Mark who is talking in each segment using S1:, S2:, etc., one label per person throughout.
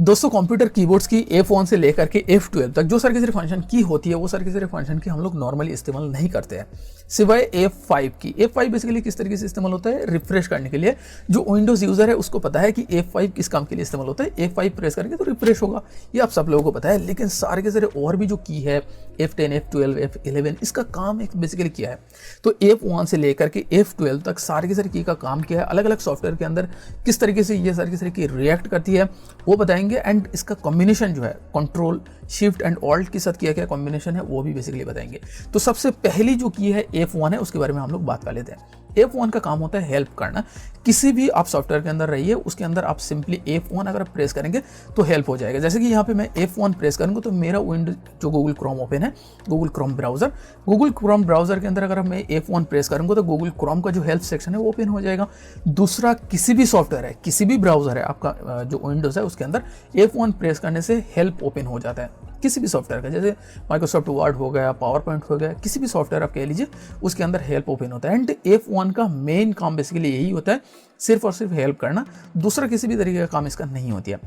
S1: दोस्तों computer keyboards की F1 से लेकर के F12 तक जो सारी की सारी फंक्शन की होती है वो सारी की सारी फंक्शन की हम लोग नॉर्मली इस्तेमाल नहीं करते हैं सिवाय F5 की। F5 बेसिकली किस तरीके से इस्तेमाल होता है, रिफ्रेश करने के लिए। जो विंडोज यूजर है उसको पता है कि F5 किस काम के लिए इस्तेमाल होता है, F5 प्रेस करेंगे तो रिफ्रेश होगा, ये आप सब लोगों को पता है। लेकिन सारे के सारे और भी जो की है F10, F12, F11 इसका काम एक बेसिकली किया है। तो F1 से लेकर के F12 तक सारे के सारे की का काम किया है, अलग अलग सॉफ्टवेयर के अंदर किस तरीके से ये सारी की सारी की रिएक्ट करती है वो बताएंगे। एंड इसका कॉम्बिनेशन जो है कंट्रोल शिफ्ट एंड ऑल्ट के साथ किया क्या कॉम्बिनेशन है वो भी बेसिकली बताएंगे। तो सबसे पहली जो की है F1 है उसके बारे में हम लोग बात कर लेते हैं। F1 का काम होता है हेल्प करना। किसी भी आप सॉफ्टवेयर के अंदर रहिए उसके अंदर आप सिंपली F1 अगर आप प्रेस करेंगे तो हेल्प हो जाएगा। जैसे कि यहाँ पे मैं F1 प्रेस करूँगा तो मेरा विंडो जो गूगल क्रोम ओपन है, गूगल क्रोम ब्राउजर के अंदर अगर मैं F1 प्रेस करूँगा तो गूगल क्रोम का जो हेल्प सेक्शन है वो ओपन हो जाएगा। दूसरा किसी भी सॉफ्टवेयर है, किसी भी ब्राउजर है आपका जो विंडोज़ है उसके अंदर F1 प्रेस करने से हेल्प ओपन हो जाता है किसी भी सॉफ्टवेयर का। जैसे माइक्रोसॉफ्ट वर्ड हो गया, पावर पॉइंट हो गया, किसी भी सॉफ्टवेयर आप कह लीजिए उसके अंदर हेल्प ओपन होता है। एंड F1 का मेन काम बेसिकली यही होता है, सिर्फ और सिर्फ हेल्प करना, दूसरा किसी भी तरीके का काम इसका नहीं होती है।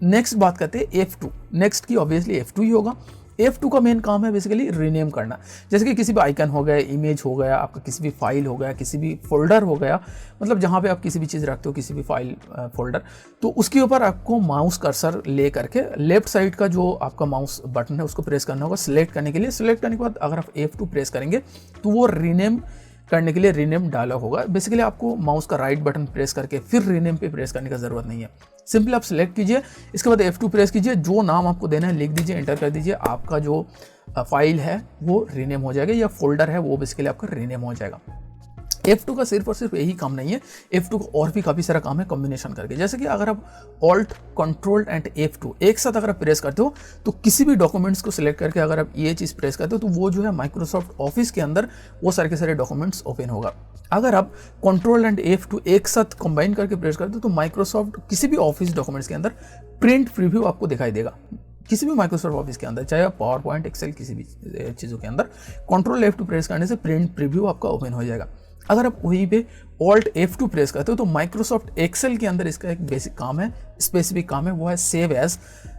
S1: नेक्स्ट बात करते हैं F2। नेक्स्ट की ऑब्वियसली F2 ही होगा। F2 का मेन काम है बेसिकली रीनेम करना। जैसे कि किसी भी आइकन हो गया, इमेज हो गया, आपका किसी भी फाइल हो गया, किसी भी फोल्डर हो गया, मतलब जहाँ पे आप किसी भी चीज़ रखते हो, किसी भी फाइल फोल्डर, तो उसके ऊपर आपको माउस कर्सर ले करके लेफ्ट साइड का जो आपका माउस बटन है उसको प्रेस करना होगा सिलेक्ट करने के लिए। सिलेक्ट करने के बाद अगर आप F2 प्रेस करेंगे तो वो रीनेम करने के लिए रीनेम डायलॉग होगा। बेसिकली आपको माउस का राइट बटन प्रेस करके फिर रीनेम पे प्रेस करने का ज़रूरत नहीं है। सिंपली आप सिलेक्ट कीजिए, इसके बाद F2 प्रेस कीजिए, जो नाम आपको देना है लिख दीजिए, एंटर कर दीजिए, आपका जो फाइल है वो रीनेम हो जाएगा या फोल्डर है वो बेसिकली आपका रीनेम हो जाएगा। F2 का सिर्फ और सिर्फ यही काम नहीं है, F2 का और भी काफ़ी सारा काम है कॉम्बिनेशन करके। जैसे कि अगर आप ऑल्ट कंट्रोल एंड F2 एक साथ अगर आप प्रेस करते हो तो किसी भी डॉक्यूमेंट्स को सिलेक्ट करके अगर आप ये चीज़ प्रेस करते हो तो वो जो है माइक्रोसॉफ्ट ऑफिस के अंदर वो सारे के सारे डॉक्यूमेंट्स ओपन होगा। अगर आप कंट्रोल एंड F2 एक साथ कंबाइन करके प्रेस करते हो तो माइक्रोसॉफ्ट किसी भी ऑफिस डॉक्यूमेंट्स के अंदर प्रिंट प्रीव्यू आपको दिखाई देगा। किसी भी माइक्रोसॉफ्ट ऑफिस के अंदर, चाहे आप पावर पॉइंट, एक्सेल, किसी भी चीज़ों के अंदर कंट्रोल F2 प्रेस करने से प्रिंट प्रीव्यू आपका ओपन हो जाएगा। अगर आप वहीं पे ऑल्ट F2 प्रेस करते हो तो माइक्रोसॉफ्ट एक्सेल के अंदर इसका एक बेसिक काम है, स्पेसिफिक काम है, वो है सेव एज।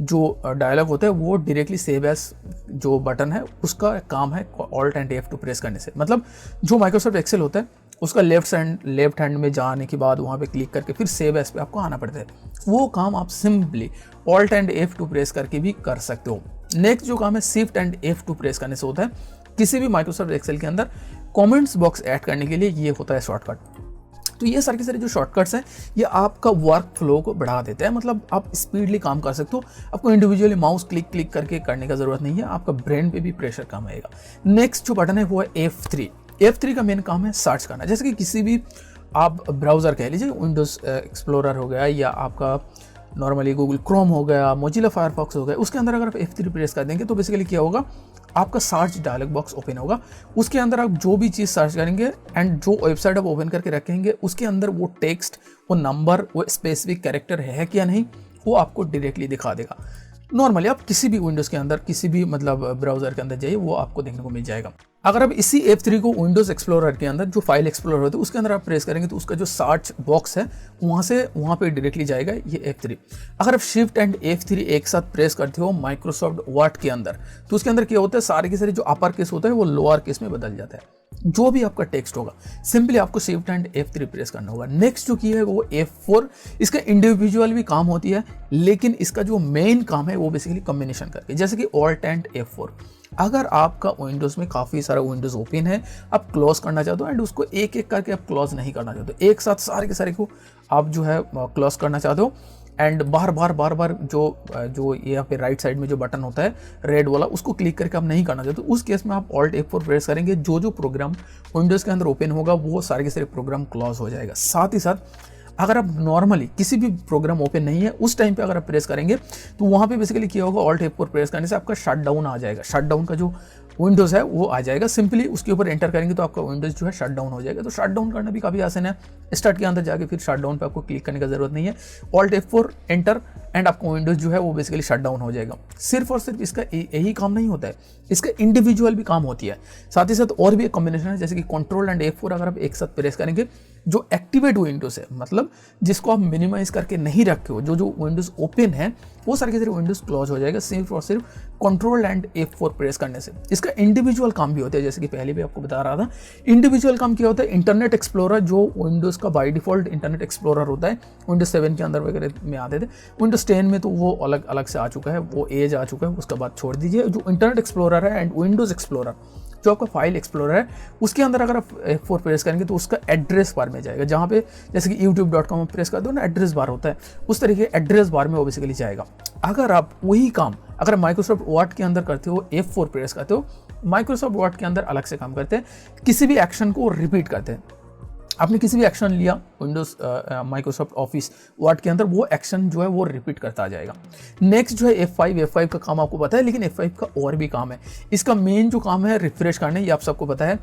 S1: जो डायलॉग होता है वो डायरेक्टली सेव एज जो बटन है उसका काम है ऑल्ट एंड F2 प्रेस करने से। मतलब जो माइक्रोसॉफ्ट एक्सेल होता है उसका लेफ्ट हैंड में जाने के बाद वहाँ पे क्लिक करके फिर सेव एज पे आपको आना पड़ता है। वो काम आप simply alt and F2 press करके भी कर सकते हो। नेक्स्ट जो काम है शिफ्ट एंड F2 प्रेस करने से होता है। किसी भी माइक्रोसॉफ्ट एक्सेल के अंदर कमेंट्स बॉक्स ऐड करने के लिए ये होता है शॉर्टकट। तो ये सारे के सारे जो शॉर्टकट्स हैं ये आपका वर्क फ्लो को बढ़ा देते हैं, मतलब आप स्पीडली काम कर सकते हो। आपको इंडिविजुअली माउस क्लिक करके करने का ज़रूरत नहीं है, आपका ब्रेन पे भी प्रेशर कम आएगा। नेक्स्ट जो बटन है वो है F3 का मेन काम है सर्च करना। जैसे कि किसी भी आप ब्राउज़र कह लीजिए, विंडोज़ एक्सप्लोरर हो गया या आपका नॉर्मली गूगल क्रोम हो गया, मोजिला फायरफॉक्स हो गया, उसके अंदर अगर आप F3 प्रेस कर देंगे तो बेसिकली क्या होगा, आपका सर्च डायलॉग बॉक्स ओपन होगा। उसके अंदर आप जो भी चीज़ सर्च करेंगे एंड जो वेबसाइट आप ओपन करके रखेंगे उसके अंदर वो टेक्स्ट, वो नंबर, वो स्पेसिफिक कैरेक्टर है क्या नहीं वो आपको डायरेक्टली दिखा देगा। नॉर्मली आप किसी भी विंडोज़ के अंदर, किसी भी मतलब ब्राउज़र के अंदर जाइए वो आपको देखने को मिल जाएगा। अगर आप इसी F3 को विंडोज़ एक्सप्लोरर के अंदर जो फाइल एक्सप्लोरर होता है उसके अंदर आप प्रेस करेंगे तो उसका जो सर्च बॉक्स है वहाँ पे डायरेक्टली जाएगा ये F3। अगर आप शिफ्ट एंड F3 एक साथ प्रेस करते हो माइक्रोसॉफ्ट वर्ड के अंदर तो उसके अंदर क्या होता है, सारे के सारे जो अपर केस होता है वो लोअर केस में बदल जाता है। जो भी आपका टेक्स्ट होगा सिंपली आपको शिफ्ट एंड F3 प्रेस करना होगा। नेक्स्ट जो की है वो F4। इसका इंडिविजुअल भी काम होती है लेकिन इसका जो मेन काम है वो बेसिकली कॉम्बिनेशन करके, जैसे कि ऑल्ट एंड F4। अगर आपका विंडोज़ में काफ़ी सारा विंडोज़ ओपन है, आप क्लोज करना चाहते हो एंड उसको एक एक करके आप क्लोज नहीं करना चाहते हो, एक साथ सारे के सारे को आप जो है क्लोज करना चाहते हो एंड बार बार जो यहाँ पे राइट साइड में जो बटन होता है रेड वाला उसको क्लिक करके आप नहीं करना चाहते तो उस केस में आप ऑल्ट F4 प्रेस करेंगे। जो प्रोग्राम विंडोज़ के अंदर ओपन होगा वो सारे के सारे प्रोग्राम क्लोज हो जाएगा। साथ ही साथ अगर आप नॉर्मली किसी भी प्रोग्राम ओपन नहीं है उस टाइम पे अगर आप प्रेस करेंगे तो वहाँ पे बेसिकली क्या होगा, ऑल्ट F4 प्रेस करने से आपका शट डाउन आ जाएगा। शट डाउन का जो विंडोज़ है वो आ जाएगा, सिंपली उसके ऊपर एंटर करेंगे तो आपका विंडोज़ जो है शट डाउन हो जाएगा। तो शट डाउन करना भी काफ़ी आसान है। स्टार्ट के अंदर जाके फिर शट डाउन पे आपको क्लिक करने का ज़रूरत नहीं है, ऑल्ट F4 एंटर एंड आपका विंडोज़ जो है वो बेसिकली शट डाउन हो जाएगा। सिर्फ और सिर्फ इसका यही काम नहीं होता है, इसका इंडिविजुअल भी काम होती है। साथ ही साथ और भी एक कॉम्बिनेशन है, जैसे कि कंट्रोल एंड F4 अगर आप एक साथ प्रेस करेंगे जो एक्टिवेट विंडोज़ है, मतलब जिसको आप मिनिमाइज करके नहीं रखे हो, जो विंडोज़ ओपन है वो सारे के सारे विंडोज़ क्लोज हो जाएगा सिर्फ और सिर्फ कंट्रोल एंड F4 प्रेस करने से। इसका इंडिविजुअल काम भी होता है, जैसे कि पहले भी आपको बता रहा था। इंडिविजुअल काम क्या होता है, इंटरनेट एक्सप्लोरर जो विंडोज़ का बाय डिफॉल्ट इंटरनेट एक्सप्लोरर होता है, विंडोज 7 के अंदर वगैरह में आते थे, विंडोज 10 में तो वो अलग अलग से आ चुका है, वो एज आ चुका है, उसका बात छोड़ दीजिए। जो इंटरनेट एक्सप्लोरर है एंड विंडोज़ एक्सप्लोरर जो आपका फाइल एक्सप्लोरर है, उसके अंदर अगर आप F4 प्रेस करेंगे तो उसका एड्रेस बार में जाएगा, जहाँ पे जैसे कि youtube.com में प्रेस कर दो ना, एड्रेस बार होता है, उस तरीके एड्रेस बार में वो बेसिकली जाएगा। अगर आप वही काम अगर माइक्रोसॉफ्ट वर्ड के अंदर करते हो, F4 प्रेस करते हो, माइक्रोसॉफ्ट वर्ड के अंदर अलग से काम करते हैं, किसी भी एक्शन को रिपीट करते हैं। आपने किसी भी एक्शन लिया विंडोज माइक्रोसॉफ्ट ऑफिस वर्ड के अंदर, वो एक्शन जो है वो रिपीट करता आ जाएगा। नेक्स्ट जो है F5 का काम आपको पता है, लेकिन F5 का और भी काम है। इसका मेन जो काम है रिफ्रेश करना, ये आप सबको पता है।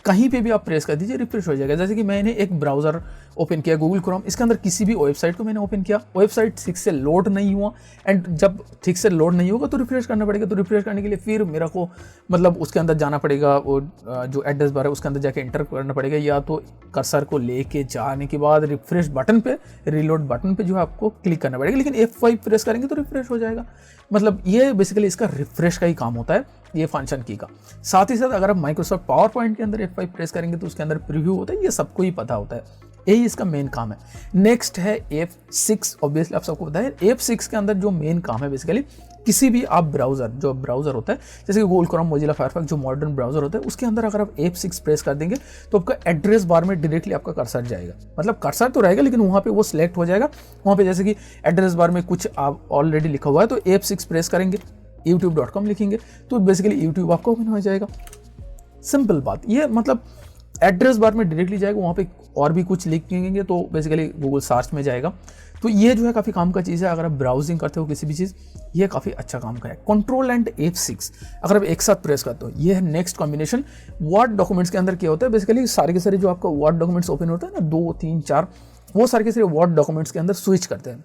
S1: कहीं पे भी आप प्रेस कर दीजिए रिफ्रेश हो जाएगा। जैसे कि मैंने एक ब्राउज़र ओपन किया गूगल क्रोम, इसके अंदर किसी भी वेबसाइट को मैंने ओपन किया, वेबसाइट ठीक से लोड नहीं हुआ, एंड जब ठीक से लोड नहीं होगा तो रिफ्रेश करना पड़ेगा। तो रिफ्रेश करने के लिए फिर मेरा को मतलब उसके अंदर जाना पड़ेगा, वो जो एड्रेस बार है उसके अंदर जाके एंटर करना पड़ेगा, या तो कर्सर को लेके जाने के बाद रिफ्रेश बटन पे, रीलोड बटन पे जो है आपको क्लिक करना पड़ेगा। लेकिन F5 प्रेस करेंगे तो रिफ्रेश हो जाएगा। मतलब ये बेसिकली इसका रिफ्रेश का ही काम होता है, ये फंक्शन की का। साथ ही साथ अगर आप माइक्रोसॉफ्ट पावर पॉइंट के अंदर F5 प्रेस करेंगे तो उसके अंदर प्रीव्यू होता है, ये सबको ही पता होता है, यही इसका मेन काम है। नेक्स्ट है F6, ऑब्वियसली आप सबको पता है। F6 के अंदर जो मेन काम है बेसिकली, किसी भी आप ब्राउज़र होता है, जैसे कि गूगल क्रोम, मोजिला फायरफॉक्स, जो मॉडर्न ब्राउज़र होता है, उसके अंदर अगर आप F6 प्रेस कर देंगे तो आपका एड्रेस बार में डायरेक्टली आपका कर्सर जाएगा। मतलब कर्सर तो रहेगा लेकिन वहाँ पे वो सिलेक्ट हो जाएगा। वहाँ पे जैसे कि एड्रेस बार में कुछ आप ऑलरेडी लिखा हुआ है, तो F6 प्रेस करेंगे, youtube.com लिखेंगे तो बेसिकली यूट्यूब आपका ओपन हो जाएगा। सिंपल बात, ये मतलब एड्रेस बार में डायरेक्टली जाएगा। वहाँ पे और भी कुछ लिखेंगे तो बेसिकली गूगल सर्च में जाएगा। तो ये जो है काफ़ी काम का चीज़ है। अगर आप ब्राउजिंग करते हो किसी भी चीज़, ये काफ़ी अच्छा काम का है। कंट्रोल एंड F6 अगर आप एक साथ प्रेस करते हो, ये है नेक्स्ट कॉम्बिनेशन। वर्ड डॉक्यूमेंट्स के अंदर क्या होता है, बेसिकली सारे के सारे जो आपका वर्ड डॉक्यूमेंट्स ओपन होता है ना, 2 3 4, वो सारे के सारे वर्ड डॉक्यूमेंट्स के अंदर स्विच करते हैं।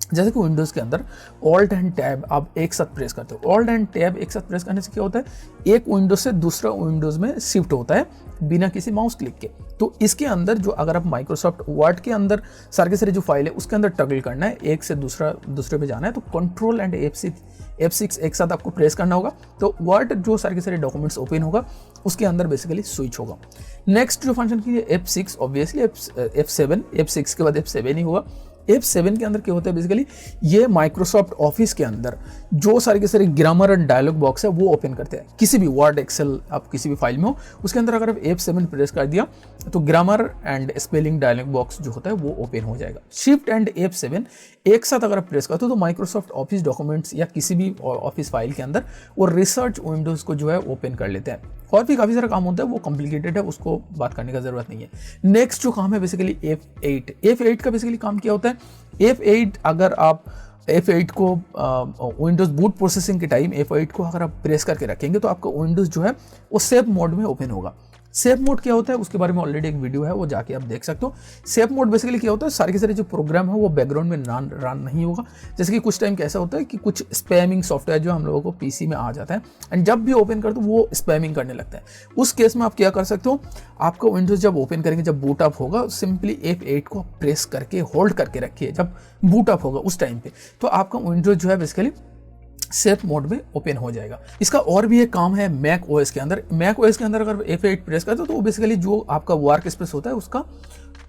S1: जैसे कि विंडोज़ के अंदर ऑल्ट एंड टैब आप एक साथ प्रेस करते हो। ऑल्ट एंड टैब एक साथ प्रेस करने से क्या होता है, एक विंडोज से दूसरा विंडोज़ में शिफ्ट होता है बिना किसी माउस क्लिक के। तो इसके अंदर जो अगर आप माइक्रोसॉफ्ट वर्ड के अंदर सारे के सारे जो फाइल है उसके अंदर टगल करना है, एक से दूसरे पे जाना है, तो कंट्रोल एंड F6 एक साथ आपको प्रेस करना होगा। तो वर्ड जो सारे के सारे डॉक्यूमेंट्स ओपन होगा उसके अंदर बेसिकली स्विच होगा। नेक्स्ट जो फंक्शन की है F6, ऑब्वियसली F7, F6 के बाद F7 ही होगा। F7 के अंदर क्या होता है, बेसिकली ये माइक्रोसॉफ्ट ऑफिस के अंदर जो सारे के सारे ग्रामर एंड डायलॉग बॉक्स है वो ओपन करते हैं। किसी भी वर्ड, एक्सेल, आप किसी भी फाइल में हो, उसके अंदर अगर आप F7 प्रेस कर दिया तो grammar and spelling dialog box जो होता है वो ओपन हो जाएगा। शिफ्ट एंड F7 एक साथ अगर आप प्रेस करते हो तो माइक्रोसॉफ्ट ऑफिस डॉक्यूमेंट्स या किसी भी ऑफिस फाइल के अंदर वो रिसर्च विंडोज़ को जो है ओपन कर लेते हैं। और भी काफ़ी सारा काम होता है, वो कॉम्प्लिकेटेड है, उसको बात करने का ज़रूरत नहीं है। नेक्स्ट जो काम है बेसिकली F8 का बेसिकली काम क्या होता है, F8 अगर आप F8 को विंडोज़ बूट प्रोसेसिंग के टाइम F8 को अगर आप प्रेस करके रखेंगे तो आपका विंडोज़ जो है वो सेफ मोड में ओपन होगा। सेफ मोड क्या होता है उसके बारे में ऑलरेडी एक वीडियो है, वो जाके आप देख सकते हो। सेफ मोड बेसिकली क्या होता है, सारे के सारे जो प्रोग्राम है वो बैकग्राउंड में रन नहीं होगा। जैसे कि कुछ टाइम कैसा होता है कि कुछ स्पैमिंग सॉफ्टवेयर जो हम लोगों को पीसी में आ जाता है एंड जब भी ओपन करते हो वो स्पैमिंग करने लगता है। उस केस में आप क्या कर सकते हो, आपका विंडोज़ जब ओपन करेंगे, जब बूट अप होगा, सिंपली F8 को प्रेस करके होल्ड करके रखिए। जब बूट अप होगा उस टाइम पे तो आपका विंडोज़ जो है बेसिकली सेफ मोड में ओपन हो जाएगा। इसका और भी एक काम है मैक ओएस के अंदर। मैक ओएस के अंदर अगर F8 प्रेस करते हो तो बेसिकली जो आपका वर्क स्पेस होता है उसका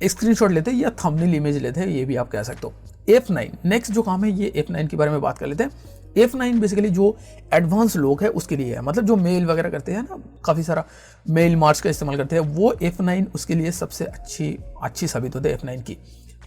S1: स्क्रीनशॉट लेते हैं या थंबनेल इमेज लेते हैं, ये भी आप कह सकते हो। F9 नेक्स्ट जो काम है, ये F9 के बारे में बात कर लेते हैं। F9 बेसिकली जो एडवांस लोग है उसके लिए है, मतलब जो मेल वगैरह करते हैं ना, काफ़ी सारा मेल मार्च का इस्तेमाल करते हैं, वो F9 उसके लिए सबसे अच्छी साबित होती है F9 की।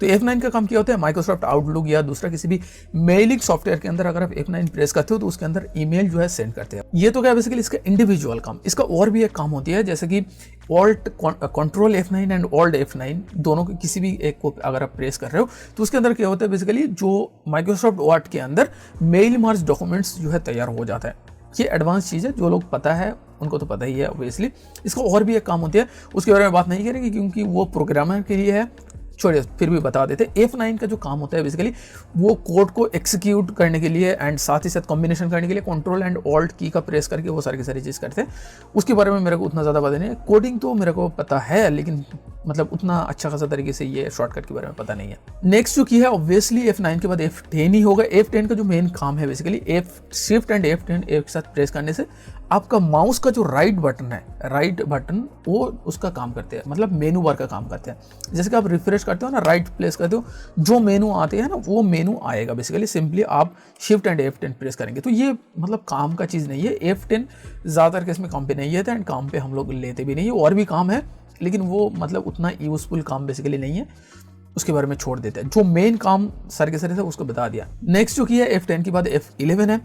S1: तो F9 का काम क्या होता है, माइक्रोसॉफ्ट आउटलुक या दूसरा किसी भी मेलिंग सॉफ्टवेयर के अंदर अगर आप F9 प्रेस करते हो तो उसके अंदर ईमेल जो है सेंड करते हैं। ये तो क्या बेसिकली इसका इंडिविजुअल काम। इसका और भी एक काम होती है, जैसे कि alt control F9 and alt F9 दोनों के किसी भी एक को अगर आप प्रेस कर रहे हो तो उसके अंदर क्या होता है, बेसिकली जो माइक्रोसॉफ्ट वर्ड के अंदर मेल मार्च डॉक्यूमेंट्स जो है तैयार हो जाता है। ये एडवांस चीज़ है, जो लोग पता है उनको तो पता ही है ऑब्वियसली। इसका और भी एक काम होती है, उसके बारे में बात नहीं करेंगे क्योंकि वो प्रोग्रामर के लिए है। छोड़िए फिर भी बता देते। F9 का जो काम होता है बेसिकली वो कोड को एक्सिक्यूट करने के लिए एंड साथ ही साथ कॉम्बिनेशन करने के लिए कंट्रोल एंड ऑल्ट की का प्रेस करके वो सारी की सारी चीज़ करते हैं। उसके बारे में मेरे को उतना ज़्यादा पता नहीं है, कोडिंग तो मेरे को पता है लेकिन मतलब उतना अच्छा खासा तरीके से ये शॉर्टकट के बारे में पता नहीं है। नेक्स्ट जो की है ऑब्वियसली F9 के बाद F10 ही होगा। F10 का जो मेन काम है बेसिकली शिफ्ट एंड F10 एक साथ प्रेस करने से आपका माउस का जो राइट बटन वो उसका काम करते हैं, मतलब मेनू बार का काम करते हैं। जैसे कि आप रिफ्रेश करते हो ना, राइट प्लेस करते हो, जो मेनू आते हैं ना वो मेनू आएगा बेसिकली। सिंपली आप शिफ्ट एंड F10 प्रेस करेंगे तो ये मतलब काम का चीज़ नहीं है। F10 ज़्यादातर केस में काम पे नहीं है एंड काम पे हम लोग लेते भी नहीं है, और भी काम है लेकिन वो मतलब उतना यूजफुल काम बेसिकली नहीं है, उसके बारे में छोड़ देते हैं। जो मेन काम सर के सर था उसको बता दिया। नेक्स्ट जो की है F10 के बाद F11 है।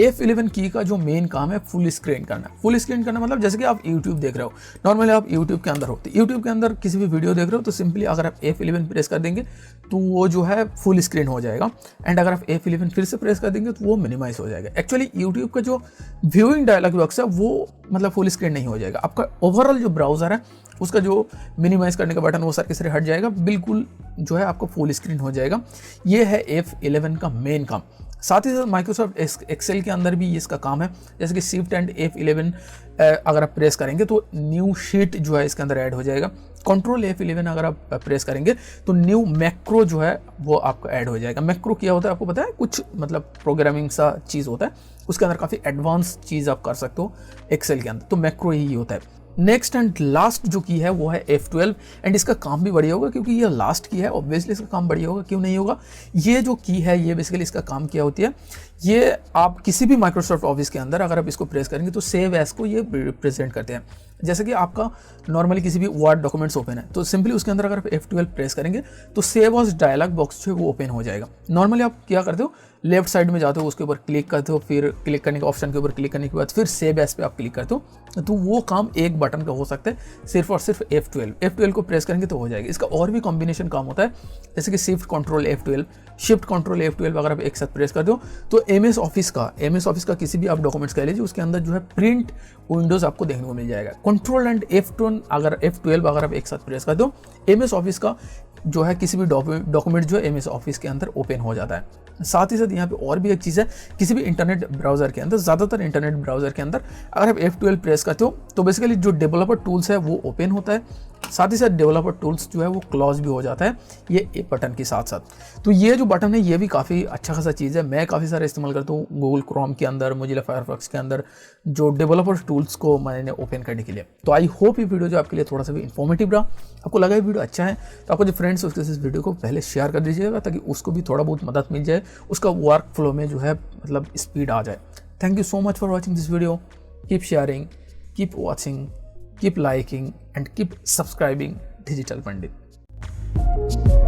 S1: F11 की का जो मेन काम है फुल स्क्रीन करना। फुल स्क्रीन करना मतलब जैसे कि आप YouTube देख रहे हो, नॉर्मली आप YouTube के अंदर हो, तो YouTube के अंदर किसी भी वीडियो देख रहे हो तो सिंपली अगर आप F11 प्रेस कर देंगे तो वो जो है फुल स्क्रीन हो जाएगा, एंड अगर आप F11 फिर से प्रेस कर देंगे तो वो मिनिमाइज हो जाएगा। एक्चुअली YouTube का जो व्यूइंग डायलॉग बॉक्स है वो मतलब फुल स्क्रीन नहीं हो जाएगा, आपका ओवरऑल जो ब्राउजर है उसका जो मिनिमाइज करने का बटन वो सर के सर हट जाएगा, बिल्कुल जो है आपको फुल स्क्रीन हो जाएगा। ये है F11 का मेन काम। साथ ही साथ माइक्रोसॉफ्ट एक्सेल के अंदर भी इसका काम है, जैसे कि शिफ्ट एंड F11 अगर आप प्रेस करेंगे तो न्यू शीट जो है इसके अंदर ऐड हो जाएगा। कंट्रोल F11 अगर आप प्रेस करेंगे तो न्यू मैक्रो जो है वो आपका ऐड हो जाएगा। मैक्रो क्या होता है आपको पता है? कुछ मतलब प्रोग्रामिंग सा चीज़ होता है, उसके अंदर काफ़ी एडवांस चीज़ आप कर सकते हो एक्सेल के अंदर, तो मैक्रो ही होता है। नेक्स्ट एंड लास्ट जो की है वो है F12 एंड इसका काम भी बढ़िया होगा क्योंकि ये लास्ट की है, ऑब्वियसली इसका काम बढ़िया होगा, क्यों नहीं होगा। ये जो की है ये बेसिकली इसका काम क्या होती है, ये आप किसी भी माइक्रोसॉफ्ट ऑफिस के अंदर अगर आप इसको प्रेस करेंगे तो सेव एज को ये रिप्रेजेंट करते हैं। जैसे कि आपका नॉर्मली किसी भी वर्ड डॉक्यूमेंट्स ओपन है तो सिंपली उसके अंदर अगर आप F12 प्रेस करेंगे तो सेव एज डायलॉग बॉक्स जो है वो ओपन हो जाएगा। नॉर्मली आप क्या करते हो, लेफ्ट साइड में जाते हो, उसके ऊपर क्लिक करते हो, फिर क्लिक करने के ऑप्शन के ऊपर क्लिक करने के बाद फिर सेव एज पे आप क्लिक करते हो, तो वो काम एक बटन का हो सकता है सिर्फ और सिर्फ F12 को प्रेस करेंगे तो हो जाएगा। इसका और भी कॉम्बिनेशन काम होता है, जैसे कि शिफ्ट कंट्रोल F12 अगर आप एक साथ प्रेस कर दो तो MS ऑफिस का किसी भी आप डॉक्यूमेंट्स कह लीजिए उसके अंदर जो है प्रिंट विंडोज आपको देखने को मिल जाएगा। कंट्रोल एंड F12 अगर आप एक साथ प्रेस कर दो, MS ऑफिस का जो है किसी भी डॉक्यूमेंट जो है MS ऑफिस के अंदर ओपन हो जाता है। साथ ही साथ यहाँ पे और भी एक चीज़ है, किसी भी इंटरनेट ब्राउज़र के अंदर, ज़्यादातर इंटरनेट ब्राउज़र के अंदर अगर आप F12 प्रेस करते हो तो बेसिकली जो डेवलपर टूल्स है वो ओपन होता है, साथ ही साथ डेवलपर टूल्स जो है वो क्लोज भी हो जाता है ये बटन के साथ साथ। तो ये जो बटन है ये भी काफ़ी अच्छा खासा चीज़ है, मैं काफ़ी सारा इस्तेमाल करता हूँ गूगल क्रोम के अंदर, मोजिला फायरफॉक्स के अंदर, जो डेवलपर टूल्स को मैंने ओपन करने के लिए। तो आई होप ये वीडियो जो आपके लिए थोड़ा सा भी इन्फॉर्मेटिव रहा, आपको लगा ये वीडियो अच्छा है तो आपको जो फ्रेंड्स उसके इस वीडियो को पहले शेयर कर दीजिएगा ताकि उसको भी थोड़ा बहुत मदद मिल जाए, उसका वर्क फ्लो में जो है मतलब स्पीड आ जाए। Thank you so much for watching this video, keep sharing, keep watching, keep liking and keep subscribing Digital Pandit.